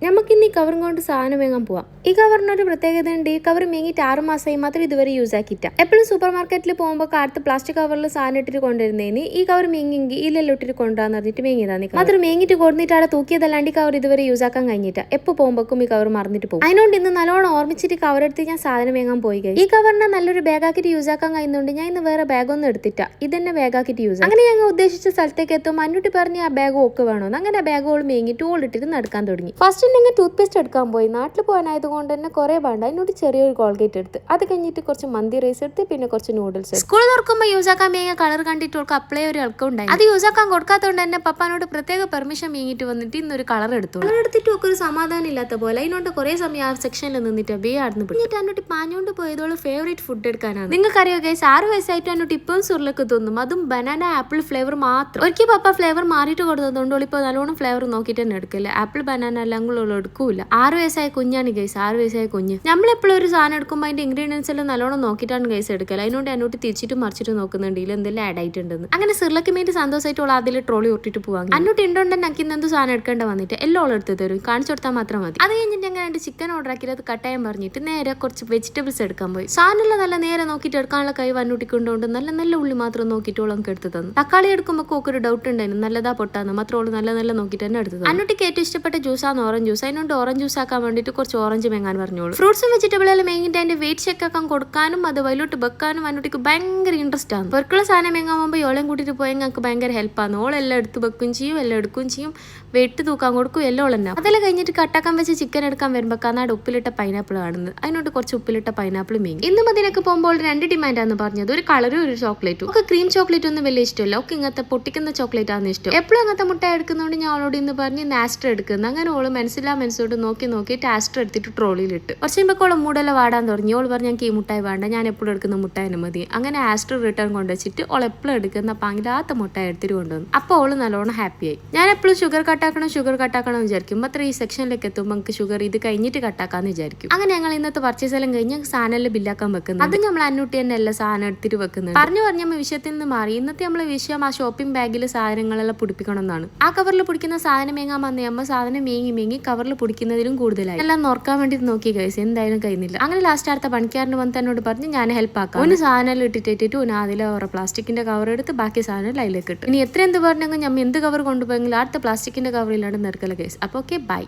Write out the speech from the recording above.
നമുക്കിന്ന് ഈ കവറും കൊണ്ട് സാധനം വാങ്ങാൻ പോവാം. ഈ കവറിനൊരു പ്രത്യേകത ഉണ്ട്. ഈ കവർ മേങ്ങിയിട്ട് 6 മാസമായി മാത്രം ഇതുവരെ യൂസ് ആക്കിയിട്ട. എപ്പോഴും സൂപ്പർ മാർക്കറ്റിൽ പോകുമ്പോൾ കാലത്ത് പ്ലാസ്റ്റിക് കവറിൽ സാധനം ഇട്ടിട്ട് കൊണ്ടുവരുന്നതിന് ഈ കവർ മേങ്ങിയെങ്കിൽ ഇല്ലെല്ലാം ഇട്ടിട്ട് കൊണ്ടുവന്ന് പറഞ്ഞിട്ട് മേങ്ങിയതാണ്. മാത്രം മേങ്ങിട്ട് കൊടുത്തിട്ട് അവിടെ തൂക്കിയതല്ലാണ്ട് ഈ കവർ ഇതുവരെ യൂസ് ആക്കാൻ കഴിഞ്ഞിട്ട. എപ്പോൾ പോകുമ്പോഴേക്കും ഈ കവർ മറന്നിട്ട് പോകും. അതിനോട് ഇന്ന് നല്ലോണം ഓർമ്മിച്ചിട്ട് കവർ എടുത്ത് ഞാൻ സാധനം വാങ്ങാൻ പോയി. ഈ കവറിനെ നല്ലൊരു ബാഗാക്കിട്ട് യൂസ് ആക്കാൻ കഴിയുന്നുണ്ട്. ഞാൻ ഇന്ന് വേറെ ബാഗൊന്നും എടുത്തിട്ട. ഇതന്നെ ബാഗാക്കിട്ട് യൂസ്. അങ്ങനെ ഞങ്ങൾ ഉദ്ദേശിച്ച സ്ഥലത്തേക്ക് എത്തുമ്പോൾ അന്നൂട്ടി പറഞ്ഞ് ആ ബാഗ് ഒക്കെ വേണമെന്ന്. അങ്ങനെ ആ ബാഗ് ഓൾ മേങ്ങിട്ട് ഓൾ ഇട്ടിട്ട് നടക്കാൻ തുടങ്ങി. ഫസ്റ്റ് നിങ്ങൾ ടൂത്ത് പേസ്റ്റ് എടുക്കാൻ പോയി. നാട്ടിൽ പോകാനായത് കൊണ്ട് തന്നെ കുറെ വേണ്ട. അതിനോട് ചെറിയൊരു കോൾഗേറ്റ് എടുത്ത് അത് കഴിഞ്ഞിട്ട് കുറച്ച് മന്തി റൈസ് എടുത്ത് പിന്നെ കുറച്ച് നൂഡിൽസ്. സ്കൂൾ തുറക്കുമ്പോൾ യൂസ് ആക്കാൻ മേങ്ങിയ കളർ കണ്ടിട്ട് അവൾക്ക് അപ്ലൈ ഒരു ഇളക്കം ഉണ്ടായി. അത് യൂസ് ആക്കാൻ കൊടുക്കാത്തതുകൊണ്ട് തന്നെ പപ്പാനോട് പ്രത്യേക പെർമിഷൻ മേങ്ങിട്ട് വന്നിട്ട് ഇന്നൊരു കളർ എടുത്തു. കളർ എടുത്തിട്ട് ഒക്കെ ഒരു സമാധാനം ഇല്ലാത്ത പോലെ അതിനോട് കുറെ സമയം ആ സെക്ഷനിൽ നിന്നിട്ട് ബേ ആടുന്നു. പിന്നിട്ട് അന്നോട്ട് പാഞ്ഞോണ്ട് പോയതോളം ഫേവറേറ്റ് ഫുഡ് എടുക്കാനാണ്. നിങ്ങൾക്കറിയോ ഗൈസ് 6 വയസ്സായിട്ട് അന്നോട്ട് ഇപ്പം സുറിലൊക്കെ തോന്നും. അതും ബനാന ആപ്പിൾ ഫ്ലേവർ മാത്രം. ഒരിക്കൽ പപ്പ ഫ്ലേവർ മാറിയിട്ട് കൊടുത്തതുകൊണ്ട് ഇപ്പോൾ നല്ലോണം ഫ്ലേവർ നോക്കിയിട്ട് തന്നെ എടുക്കില്ല. ആപ്പിൾ ബനാന എല്ലാം എടുക്കൂല. 6 വയസ്സായ കുഞ്ഞാണ് ഗൈസ്. 6 വയസ്സായ കുഞ്ഞ്. നമ്മളെപ്പോഴും ഒരു സാധനം എടുക്കുമ്പോൾ അതിന്റെ ഇൻഗ്രീഡിയൻസ് എല്ലാം നല്ലോണം നോക്കിയിട്ടാണ് ഗൈസ് എടുക്കല്. അതിനോട് എന്നോട്ട് തിരിച്ചിട്ട് മറിച്ചിട്ട് നോക്കുന്നുണ്ട് ഇതിൽ എന്തെല്ലാം ആഡ് ആയിട്ടുണ്ടെന്ന്. അങ്ങനെ സിർലക്ക് വേണ്ടി സന്തോഷമായിട്ടുള്ള അതിൽ ട്രോളി ഒട്ടിട്ട് പോവാൻ അന്നോട്ട് ഉണ്ടോണ്ട് എനിക്ക് എന്ത് സാധനം എടുക്കേണ്ട വന്നിട്ട് എല്ലാം എടുത്ത് തരും. കാണിച്ചു കൊടുത്താൽ മാത്രം മതി. അത് കഴിഞ്ഞിട്ട് അങ്ങനെ ചിക്കൻ ഓർഡർ ആക്കിയത് കട്ടായം പറഞ്ഞിട്ട് നേരെ കുറച്ച് വെജിറ്റബിൾസ് എടുക്കാൻ പോയി. സാധനം നല്ല നേരെ നോക്കിയിട്ട് എടുക്കാനുള്ള കൈ വന്നൂട്ടിക്കൊണ്ടുകൊണ്ട് നല്ല നല്ല ഉള്ളി മാത്രം നോക്കിയിട്ടോളം എടുത്ത് തന്നു. തക്കാളി എടുക്കുമ്പോൾ ഒക്കെ ഒരു ഡൗട്ട് ഉണ്ടായിരുന്നു നല്ലതാ പൊട്ടാന്ന്. മാത്രം നല്ല നല്ല നോക്കിയിട്ട് തന്നെ എടുത്തത്. അന്നോട്ടിക്ക് ഏറ്റവും ഇഷ്ടപ്പെട്ട ജ്യൂസാണ് ഓറഞ്ച് ജ്യൂസ്. അതിനോട് ഓറഞ്ച് ജ്യൂസ് ആക്കാൻ വേണ്ടിയിട്ട് കുറച്ച് ഓറഞ്ച് മേങ്ങാൻ പറഞ്ഞോളൂ. ഫ്രൂട്ട്സും വെജിറ്റബിളും മേങ്ങിട്ട് അതിന്റെ വെയിറ്റ് ചെക്ക് ആക്കാൻ കൊടുക്കാനും അത് വൈലോട്ട് വെക്കാനും അന്നോട്ടിക്ക് ഭയങ്കര ഇൻട്രസ്റ്റ് ആണ്. പൊരുക്കുള്ള സാധനം മേങ്ങാൻ പോകുമ്പോൾ ഓളയും കൂട്ടിയിട്ട് പോയാൽ ഞങ്ങൾക്ക് ഭയങ്കര ഹെൽപ്പാണ്. ഓളെല്ലാം എടുത്ത് വെക്കുകയും ചെയ്യും എല്ലാം എടുക്കുകയും ചെയ്യും. വെയിറ്റ് തൂക്കാൻ കൊടുക്കും എല്ലാം ഓളെന്നെ. അതെല്ലാം കഴിഞ്ഞിട്ട് കട്ടാക്കാൻ വെച്ച് ചിക്കൻ എടുക്കാൻ വരുമ്പോൾ കന്നാട് ഉപ്പിലിട്ട പൈനാപ്പിൾ കാണുന്നത്. അതിനോട് കുറച്ച് ഉപ്പിലിട്ട പൈനാപ്പിൾ മേങ്ങി. ഇന്നും അതിനൊക്കെ പോകുമ്പോൾ 2 ഡിമാൻഡാന്ന് പറഞ്ഞത്. ഒരു കളറും ഒരു ചോക്ലേറ്റും. ഒക്കെ ക്രീം ചോക്ലേറ്റ് ഒന്നും വലിയ ഇഷ്ടമല്ല. ഒക്കെ ഇങ്ങനത്തെ പൊട്ടിക്കുന്ന ചോക്ലേറ്റ് ആണ് ഇഷ്ടം. എപ്പോഴും അങ്ങനത്തെ മുട്ട എടുക്കുന്നതുകൊണ്ട് ഞാൻ അവളോട് ഇന്ന് പറഞ്ഞ് നാസ്റ്റർ എടുക്കുന്നത്. അങ്ങനെ ഓള് മനസ്സിലോട്ട് നോക്കി ടാസ്റ്റർ എടുത്തിട്ട് ട്രോളിയിലിട്ട് കുറച്ച് കഴിയുമ്പോൾ മൂടെല്ലാം വാടാൻ തുടങ്ങി. ഓൾ പറഞ്ഞ് ഞങ്ങൾക്ക് ഈ മുട്ടായി വേണ്ട, ഞാൻ എപ്പോഴും എടുക്കുന്ന മുട്ടായിന് മതി. അങ്ങനെ ആസ്റ്റർ റിട്ടേൺ കൊണ്ടുവച്ചിട്ട് ഓൾ എപ്പോഴും എടുക്കുന്ന പങ്കിലാത്ത മുട്ടായി എടുത്തിട്ട് കൊണ്ടുവന്നു. അപ്പോൾ ഓള് നല്ലോണം ഹാപ്പിയായി. ഞാൻ എപ്പോഴും ഷുഗർ കട്ടാക്കണം വിചാരിക്കും. മാത്രം ഈ സെക്ഷനിലേക്ക് എത്തുമ്പോൾ നമുക്ക് ഷുഗർ ഇത് കഴിഞ്ഞിട്ട് കട്ടാക്കാന്ന് വിചാരിക്കും. അങ്ങനെ ഞങ്ങൾ ഇന്നത്തെ പർച്ചേസ് എല്ലാം കഴിഞ്ഞ് സാധനം ബില്ലാക്കാൻ വെക്കുന്നത്. അത് നമ്മൾ അന്നൂട്ടി തന്നെ എല്ലാ സാധനം എടുത്തിട്ട് വെക്കുന്നത്. പറഞ്ഞു നമ്മൾ വിഷയത്തിൽ നിന്ന് മാറി. ഇന്നത്തെ നമ്മളെ വിഷയം ആ ഷോപ്പിംഗ് ബാഗിൽ സാധനങ്ങളെല്ലാം പിടിപ്പിക്കണം എന്നാണ്. ആ കവറിൽ പിടിക്കുന്ന സാധനം മേങ്ങാൻ വന്നേ അമ്മ സാധനം മേങ്ങി കവറിൽ പിടിക്കുന്നതിലും കൂടുതലായി. എല്ലാം നോക്കാൻ വേണ്ടി നോക്കി കഴിച്ചു. എന്തായാലും കഴിയുന്നില്ല. അങ്ങനെ ലാസ്റ്റ് അടുത്ത പണിക്കാരന് വന്ന് എന്നോട് പറഞ്ഞ് ഞാൻ ഹെൽപ്പ് ആക്കാം. ഒരു സാധനം ഇട്ടിട്ടിട്ട് അതിലെ ഓരോ പ്ലാസ്റ്റിക്കിന്റെ കവർ എടുത്ത് ബാക്കി സാധനം അതിലേക്ക് ഇട്ടു. ഇനി എത്ര എന്ത് പറഞ്ഞെങ്കിൽ നമ്മൾ എന്ത് കവർ കൊണ്ടുപോയെങ്കിലും അടുത്ത പ്ലാസ്റ്റിക്കിന്റെ കവറിലാണ് നിരക്കല കേസ്. അപ്പോൾ ഓക്കെ ബൈ.